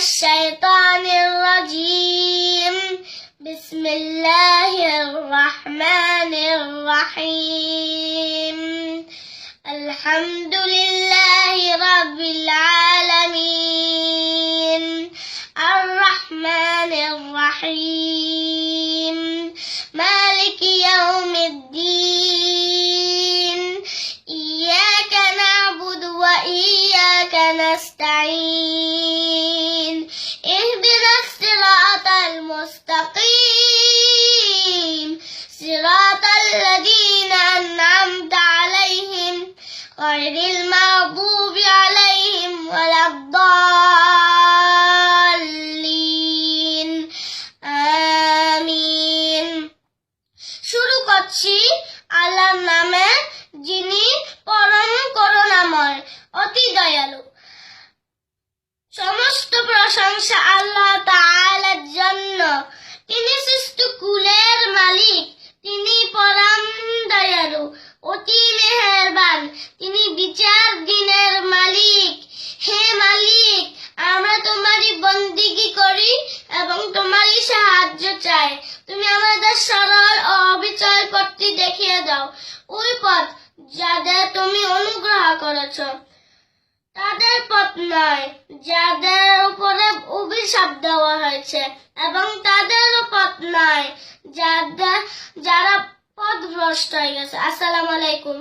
الشيطان الرجيم بسم الله الرحمن الرحيم الحمد لله رب العالمين الرحمن الرحيم مالك يوم الدين إياك نعبد وإياك نستعين اهدنا الصراط المستقيم صراط الذين أنعمت عليهم غير المغضوب عليهم ولا الضالين آمين শুরু করছি আল্লাহর নামে যিনি পরম করুণাময় অতি দয়ালু। সমস্ত প্রশংসা আল্লাহ তাআলার জন্য। তিনি সৃষ্ট কুলের মালিক, তিনি পরম দয়ালু, অতি মেহেরবান, তিনি বিচার দিনের মালিক। হে মালিক, আমরা তোমারই বন্দিগি করি এবং তোমারই সাহায্য চাই। তুমি আমাদের সরল ও অবিচল পথটি দেখিয়ে দাও, ওই পথ যাদের তুমি অনুগ্রহ করেছ, তাদের পথ নয় যাদের উপরে অভিশাপ দেওয়া হয়েছে, এবং তাদের পথ নয় যারা পথভ্রষ্ট হয়ে গেছে। আসসালামু আলাইকুম।